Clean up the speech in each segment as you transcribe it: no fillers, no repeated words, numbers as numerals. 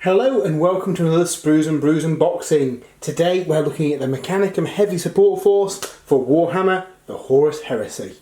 Hello and welcome to another Sprues and Brews unboxing. Today we're looking at the Mechanicum Heavy Support Force for Warhammer The Horus Heresy.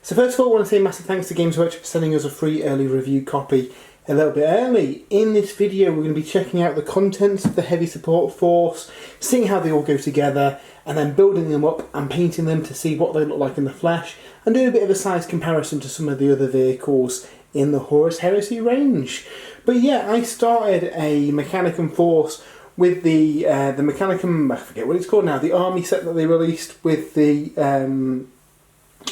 So first of all I want to say massive thanks to Games Workshop for sending us a free early review copy a little bit early. In this video we're going to be checking out the contents of the Heavy Support Force, seeing how they all go together, and then building them up and painting them to see what they look like in the flesh, and doing a bit of a size comparison to some of the other vehicles in the Horus Heresy range. But yeah, I started a Mechanicum Force with the Mechanicum, I forget what it's called now, the army set that they released with the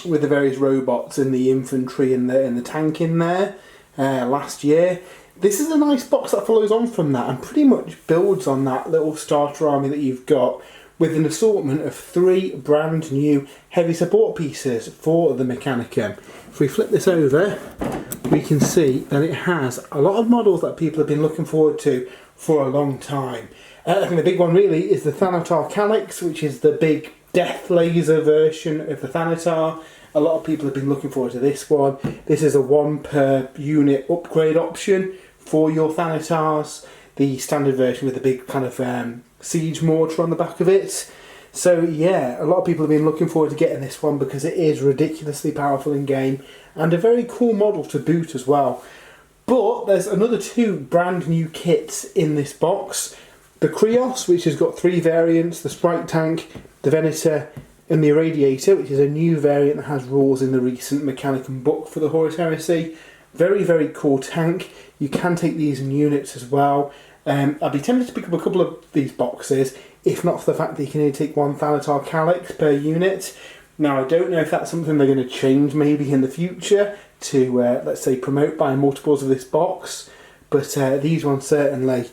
various robots and the infantry and the tank in there last year. This is a nice box that follows on from that and pretty much builds on that little starter army that you've got, with an assortment of 3 brand new heavy support pieces for the Mechanicum. If we flip this over, we can see that it has a lot of models that people have been looking forward to for a long time. I think the big one really is the Thanatar Calix, which is the big death laser version of the Thanatar. A lot of people have been looking forward to this one. This is a 1 per unit upgrade option for your Thanatars. The standard version with the big kind of siege mortar on the back of it. So yeah, a lot of people have been looking forward to getting this one because it is ridiculously powerful in game and a very cool model to boot as well. But there's another 2 brand new kits in this box. The Krios, which has got 3 variants, the Sprite Tank, the Venator and the Irradiator, which is a new variant that has rules in the recent Mechanicum book for the Horus Heresy. Very, very cool tank. You can take these in units as well. I'd be tempted to pick up a couple of these boxes, if not for the fact that you can only take 1 Thanatar Calix per unit. Now, I don't know if that's something they're going to change maybe in the future to, let's say, promote buying multiples of this box. But these ones certainly,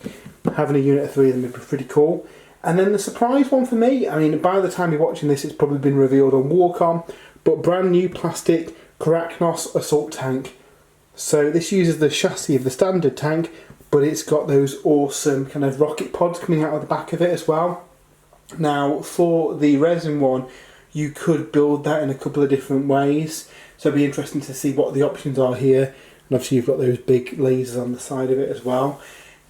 having a unit of 3 of them would be pretty cool. And then the surprise one for me, I mean, by the time you're watching this, it's probably been revealed on Warcom, but brand new plastic Karacnos assault tank. So this uses the chassis of the standard tank, but it's got those awesome kind of rocket pods coming out of the back of it as well. Now, for the resin one, you could build that in a couple of different ways. So it'd be interesting to see what the options are here. And obviously you've got those big lasers on the side of it as well.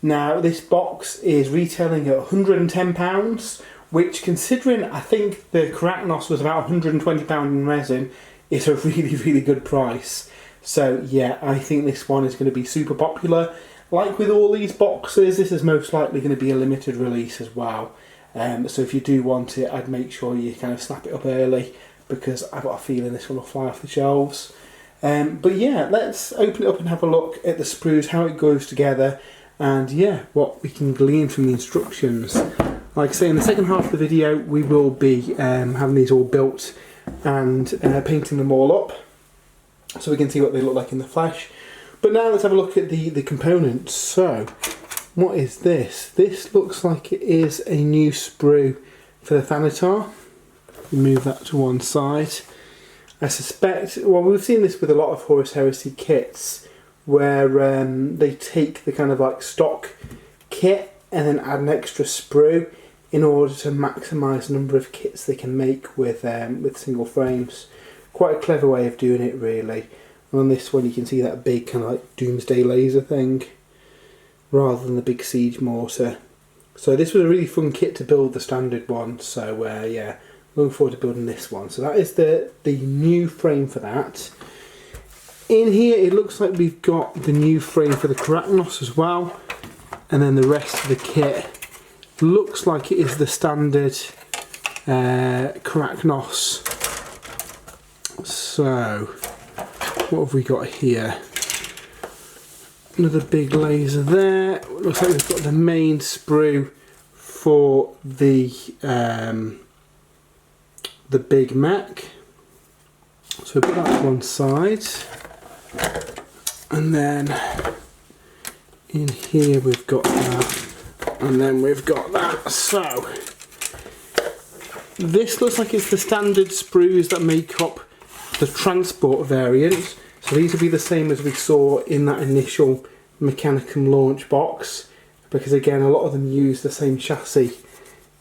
Now, this box is retailing at £110, which, considering I think the Karacnos was about £120 in resin, is a really, really good price. So yeah, I think this one is going to be super popular. Like with all these boxes, this is most likely going to be a limited release as well. So if you do want it, I'd make sure you kind of snap it up early, because I've got a feeling this one will fly off the shelves. But yeah, let's open it up and have a look at the sprues, how it goes together, and yeah, what we can glean from the instructions. Like I say, in the second half of the video, we will be having these all built and painting them all up, so we can see what they look like in the flesh. But now let's have a look at the components. So, what is this? This looks like it is a new sprue for the Thanatar. Move that to one side. I suspect, well, we've seen this with a lot of Horus Heresy kits, where they take the kind of like stock kit and then add an extra sprue in order to maximise the number of kits they can make with single frames. Quite a clever way of doing it, really. And on this one you can see that big kind of like doomsday laser thing, rather than the big siege mortar. So this was a really fun kit to build, the standard one. So yeah, looking forward to building this one. So that is the new frame for that. In here it looks like we've got the new frame for the Karacnos as well, and then the rest of the kit looks like it is the standard Karacnos. So what have we got here? Another big laser there. Looks like we've got the main sprue for the big mech. So we put that to one side, and then in here we've got that, and then we've got that. So this looks like it's the standard sprues that make up the transport variant. So these will be the same as we saw in that initial Mechanicum launch box, because again a lot of them use the same chassis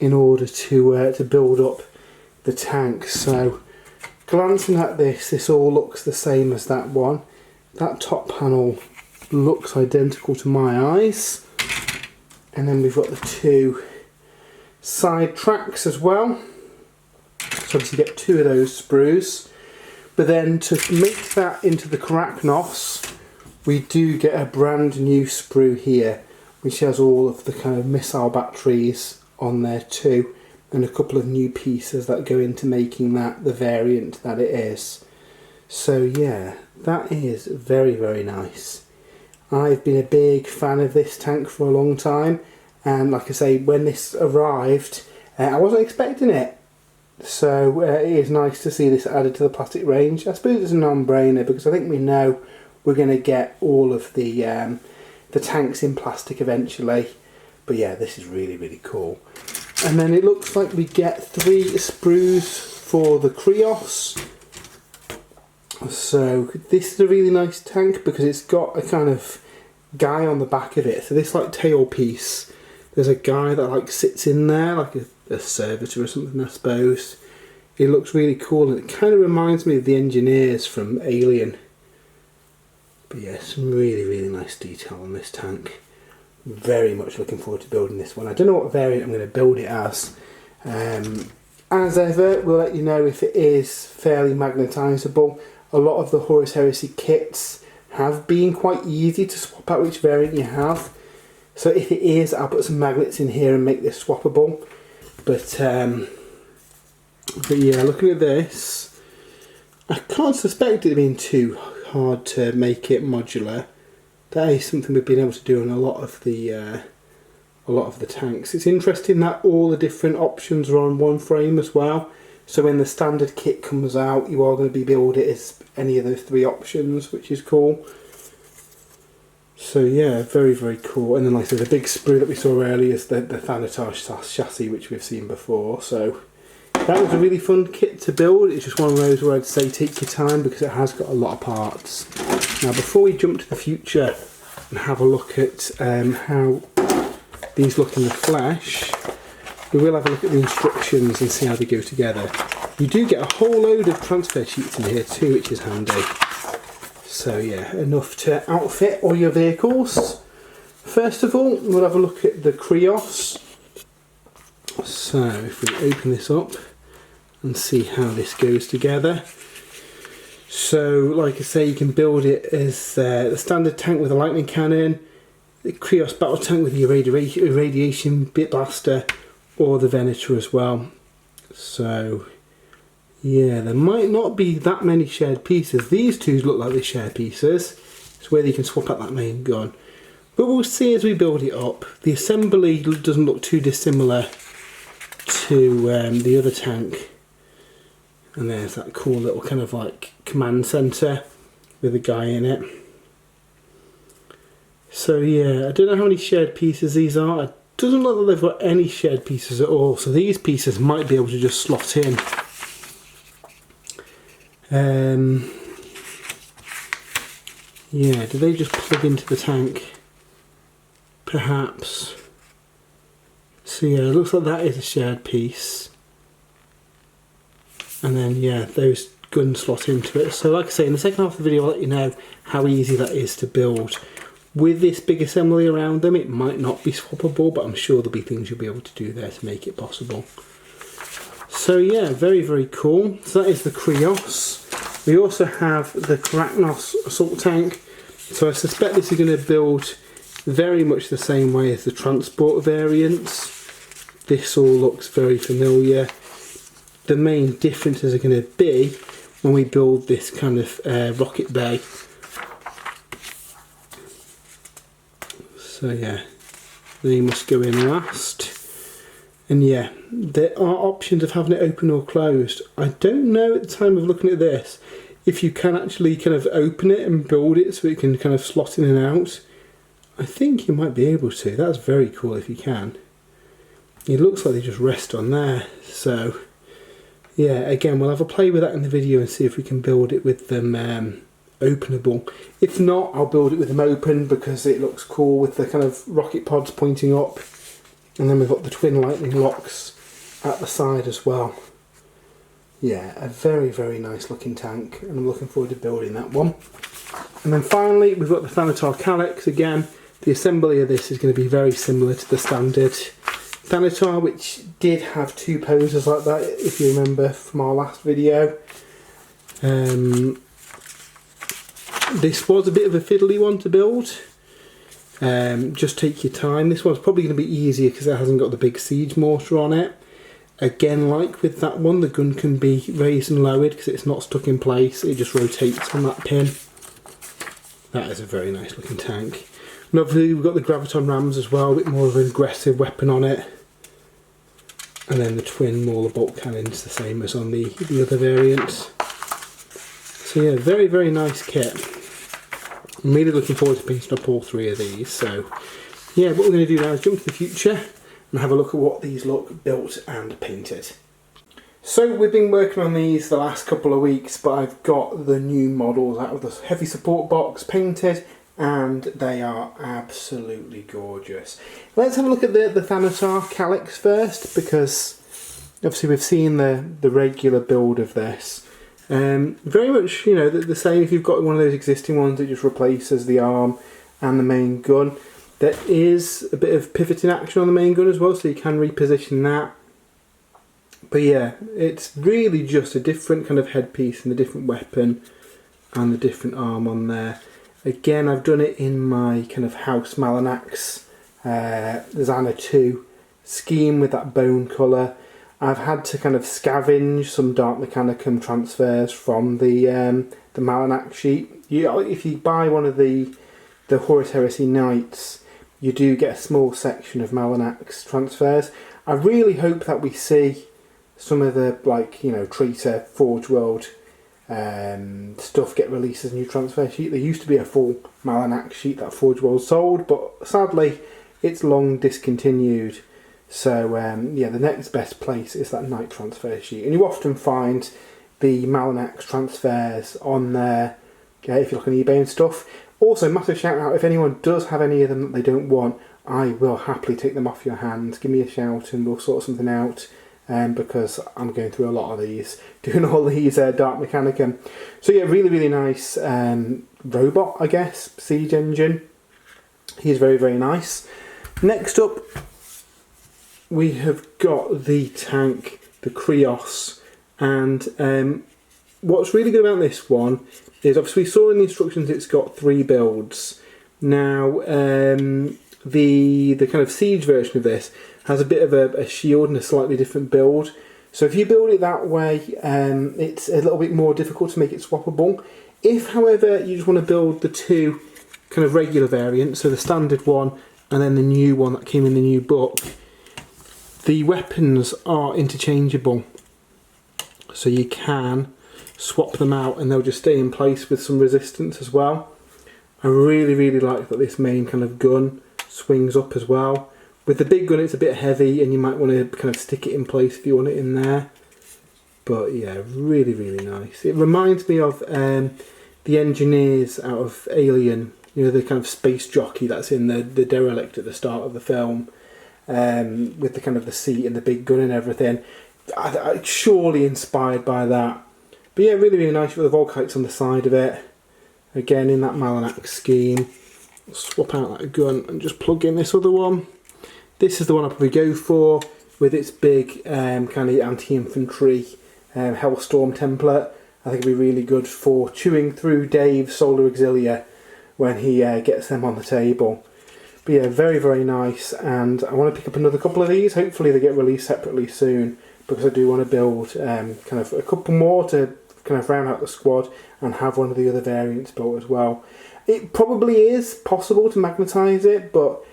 in order to build up the tank. So glancing at this all looks the same as that one. That top panel looks identical to my eyes. And then we've got the 2 side tracks as well. So obviously you get 2 of those sprues. But then to make that into the Karacnos, we do get a brand new sprue here, which has all of the kind of missile batteries on there too, and a couple of new pieces that go into making that the variant that it is. So yeah, that is very, very nice. I've been a big fan of this tank for a long time, and like I say, when this arrived, I wasn't expecting it. So it is nice to see this added to the plastic range. I suppose it's a non-brainer because I think we know we're going to get all of the tanks in plastic eventually. But yeah, this is really, really cool. And then it looks like we get 3 sprues for the Krios. So this is a really nice tank because it's got a kind of guy on the back of it. So this like tail piece, there's a guy that like sits in there like a servitor or something, I suppose. It looks really cool, and it kind of reminds me of the engineers from Alien. But yeah, some really, really nice detail on this tank. Very much looking forward to building this one. I don't know what variant I'm going to build it as. As ever, we'll let you know if it is fairly magnetisable. A lot of the Horus Heresy kits have been quite easy to swap out which variant you have. So if it is, I'll put some magnets in here and make this swappable. But yeah, looking at this, I can't suspect it being too hard to make it modular. That is something we've been able to do on a lot of the tanks. It's interesting that all the different options are on one frame as well. So when the standard kit comes out, you are going to be build it as any of those 3 options, which is cool. So yeah, very, very cool. And then like I said, the big sprue that we saw earlier is the Thanatar chassis, which we've seen before. So that was a really fun kit to build. It's just one of those where I'd say take your time because it has got a lot of parts. Now before we jump to the future and have a look at how these look in the flesh, we will have a look at the instructions and see how they go together. You do get a whole load of transfer sheets in here too, which is handy. So yeah, enough to outfit all your vehicles. First of all, we'll have a look at the Krios. So if we open this up and see how this goes together. So like I say, you can build it as the standard tank with a lightning cannon, the Krios battle tank with the irradiation bit blaster, or the Venator as well. So yeah, there might not be that many shared pieces. These 2 look like they share pieces. It's where you can swap out that main gun. But we'll see as we build it up. The assembly doesn't look too dissimilar to the other tank. And there's that cool little kind of like command centre with a guy in it. So yeah, I don't know how many shared pieces these are. It doesn't look like they've got any shared pieces at all. So these pieces might be able to just slot in. Yeah, do they just plug into the tank? Perhaps. So yeah, it looks like that is a shared piece. And then yeah, those guns slot into it. So like I say, in the second half of the video I'll let you know how easy that is to build. With this big assembly around them, it might not be swappable, but I'm sure there'll be things you'll be able to do there to make it possible. So yeah, very, very cool. So that is the Krios. We also have the Karacnos assault tank. So I suspect this is going to build very much the same way as the transport variants. This all looks very familiar. The main differences are going to be when we build this kind of rocket bay. So yeah, they must go in last. And yeah, there are options of having it open or closed. I don't know at the time of looking at this if you can actually kind of open it and build it so it can kind of slot in and out. I think you might be able to. That's very cool if you can. It looks like they just rest on there. So yeah, again, we'll have a play with that in the video and see if we can build it with them openable. If not, I'll build it with them open because it looks cool with the kind of rocket pods pointing up. And then we've got the twin lightning locks at the side as well. Yeah, a very, very nice looking tank, and I'm looking forward to building that one. And then finally, we've got the Thanatar Calix again. The assembly of this is going to be very similar to the standard Thanatar, which did have two poses like that, if you remember from our last video. This was a bit of a fiddly one to build. Just take your time. This one's probably going to be easier because it hasn't got the big siege mortar on it. Again, like with that one, the gun can be raised and lowered because it's not stuck in place. It just rotates on that pin. That is a very nice looking tank. And obviously we've got the Graviton Rams as well, a bit more of an aggressive weapon on it. And then the twin Mauler bolt cannons, the same as on the other variants. So yeah, very, very nice kit. I'm really looking forward to painting up all three of these. So yeah, what we're going to do now is jump to the future and have a look at what these look built and painted. So we've been working on these the last couple of weeks, but I've got the new models out of the heavy support box painted, and they are absolutely gorgeous. Let's have a look at the Thanatar Calix first, because obviously we've seen the regular build of this. Very much, you know, the same. If you've got one of those existing ones, it just replaces the arm and the main gun. There is a bit of pivoting action on the main gun as well, so you can reposition that. But yeah, it's really just a different kind of headpiece and a different weapon and the different arm on there. Again, I've done it in my kind of House Malanax Xana II scheme with that bone colour. I've had to kind of scavenge some Dark Mechanicum transfers from the Malanax sheet. If you buy one of the Horus Heresy Knights, you do get a small section of Malanax transfers. I really hope that we see some of the, like, you know, Traitor, Forge World stuff get released as a new transfer sheet. There used to be a full Malanax sheet that Forge World sold, but sadly it's long discontinued. So yeah, the next best place is that Knight transfer sheet, and you often find the Malanax transfers on there if you look on eBay and stuff. Also, massive shout out, if anyone does have any of them that they don't want, I will happily take them off your hands. Give me a shout and we'll sort something out. Because I'm going through a lot of these, doing all these Dark Mechanicum. So yeah, really, really nice robot, I guess, siege engine. He's very, very nice. Next up, we have got the tank, the Krios, and what's really good about this one is, obviously we saw in the instructions it's got 3 builds. Now, the kind of siege version of this has a bit of a shield and a slightly different build. So if you build it that way, it's a little bit more difficult to make it swappable. If, however, you just want to build the 2 kind of regular variants, so the standard one and then the new one that came in the new book, the weapons are interchangeable. So you can swap them out and they'll just stay in place with some resistance as well. I really, really like that this main kind of gun swings up as well. With the big gun it's a bit heavy and you might want to kind of stick it in place if you want it in there. But yeah, really, really nice. It reminds me of the engineers out of Alien, you know, the kind of space jockey that's in the derelict at the start of the film, with the kind of the seat and the big gun and everything. I surely inspired by that. But yeah, really, really nice with the Volkites on the side of it. Again, in that Malanax scheme. Swap out that gun and just plug in this other one. This is the one I'll probably go for, with its big kind of anti-infantry Hellstorm template. I think it'd be really good for chewing through Dave's Solar Auxilia when he gets them on the table. But yeah, very, very nice, and I want to pick up another couple of these. Hopefully they get released separately soon, because I do want to build kind of a couple more to kind of round out the squad and have one of the other variants built as well. It probably is possible to magnetise it, but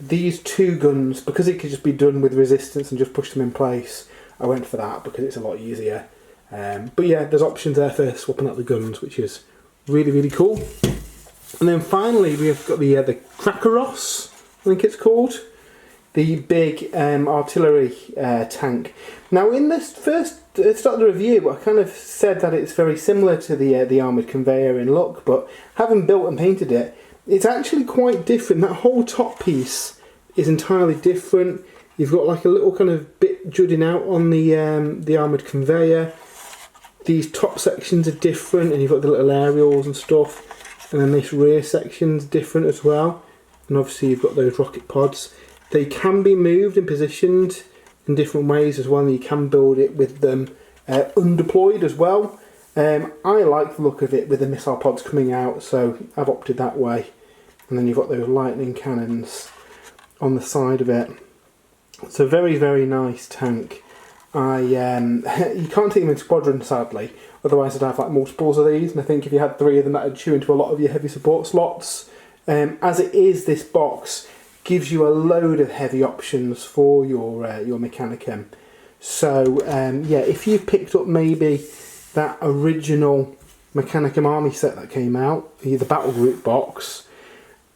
these 2 guns, because it could just be done with resistance and just push them in place, I went for that because it's a lot easier. But yeah, there's options there for swapping out the guns, which is really, really cool. And then finally we have got the Karacnos, I think it's called. The big artillery tank. Now in this first start of the review, I kind of said that it's very similar to the armoured conveyor in look, but having built and painted it, it's actually quite different. That whole top piece is entirely different. You've got like a little kind of bit jutting out on the armoured conveyor. These top sections are different, and you've got the little aerials and stuff. And then this rear section's different as well. and obviously you've got those rocket pods. They can be moved and positioned in different ways as well, and you can build it with them undeployed as well. I like the look of it with the missile pods coming out, so I've opted that way. And then you've got those lightning cannons on the side of it. It's a very, very nice tank. You can't take them in squadron, sadly, otherwise I'd have like multiples of these, and I think if you had 3 of them that would chew into a lot of your heavy support slots. As it is, this box gives you a load of heavy options for your Mechanicum. So yeah, if you've picked up maybe that original Mechanicum army set that came out, the battle group box,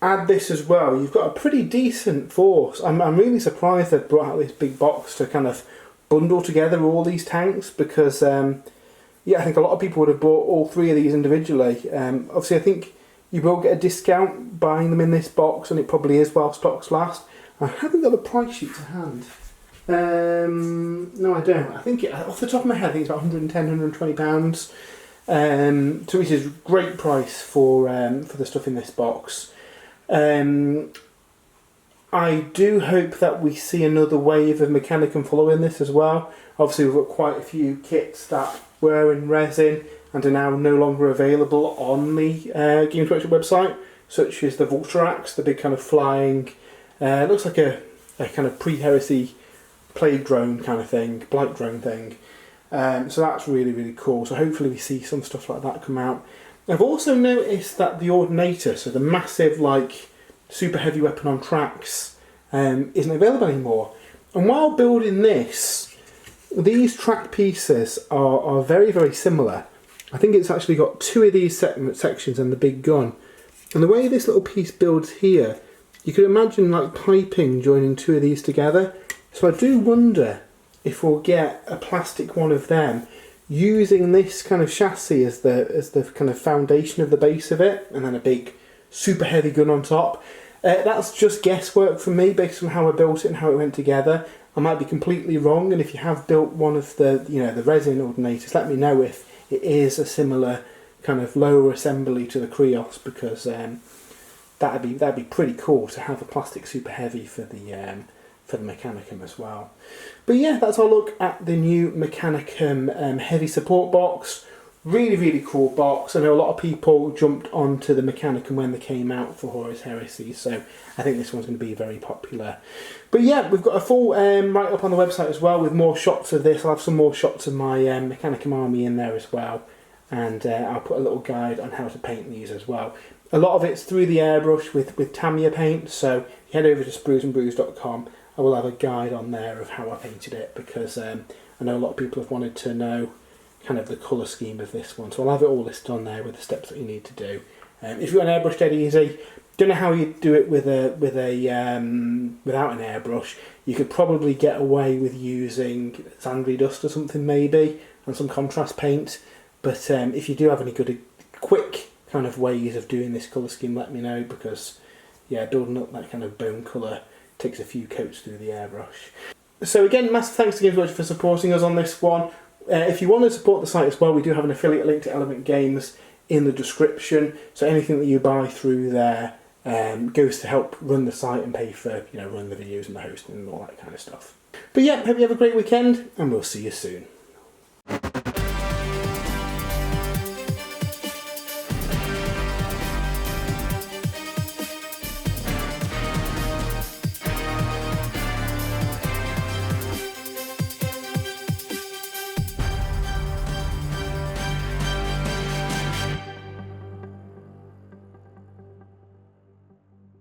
add this as well, you've got a pretty decent force. I'm really surprised they've brought out this big box to kind of bundle together all these tanks, because yeah, I think a lot of people would have bought all 3 of these individually. Obviously I think you will get a discount buying them in this box, and it probably is while stocks last. I haven't got the price sheet to hand. No, I don't. I think off the top of my head, I think it's about £110, £120. To which is a great price for the stuff in this box. I do hope that we see another wave of Mechanicum following this as well. Obviously we've got quite a few kits that were in resin and are now no longer available on the Games Workshop website, such as the Vulturax, the big kind of flying, looks like a kind of pre-heresy plague drone kind of thing, blight drone thing. So that's really, really cool. So hopefully we see some stuff like that come out. I've also noticed that the Ordinator, so the massive like super heavy weapon on tracks, isn't available anymore. And while building this, these track pieces are very, very similar. I think it's actually got 2 of these sections and the big gun. And the way this little piece builds here, you could imagine like piping joining 2 of these together. So I do wonder if we'll get a plastic one of them using this kind of chassis as the kind of foundation of the base of it, and then a big super heavy gun on top. That's just guesswork for me based on how I built it and how it went together. I might be completely wrong, and if you have built one of the the resin Ordinators, let me know if it is a similar kind of lower assembly to the Krios, because that'd be pretty cool to have a plastic super heavy for the Mechanicum as well. But yeah, that's our look at the new Mechanicum Heavy Support Box. Really, really cool box. I know a lot of people jumped onto the Mechanicum when they came out for Horus Heresy, so I think this one's going to be very popular. But yeah, we've got a full write-up on the website as well with more shots of this. I'll have some more shots of my Mechanicum army in there as well, and I'll put a little guide on how to paint these as well. A lot of it's through the airbrush with Tamiya paint, so if you head over to spruesandbrews.com, I will have a guide on there of how I painted it, because I know a lot of people have wanted to know kind of the colour scheme of this one, so I'll have it all listed on there with the steps that you need to do. If you've got an airbrush dead easy, don't know how you do it without an airbrush. You could probably get away with using Sandry dust or something maybe, and some contrast paint, but if you do have any good quick kind of ways of doing this colour scheme, let me know, because yeah, building up that kind of bone colour takes a few coats through the airbrush. So again, massive thanks to Games Workshop for supporting us on this one. If you want to support the site as well, we do have an affiliate link to Element Games in the description, so anything that you buy through there goes to help run the site and pay for run the videos and the hosting and all that kind of stuff. But yeah, hope you have a great weekend, and we'll see you soon.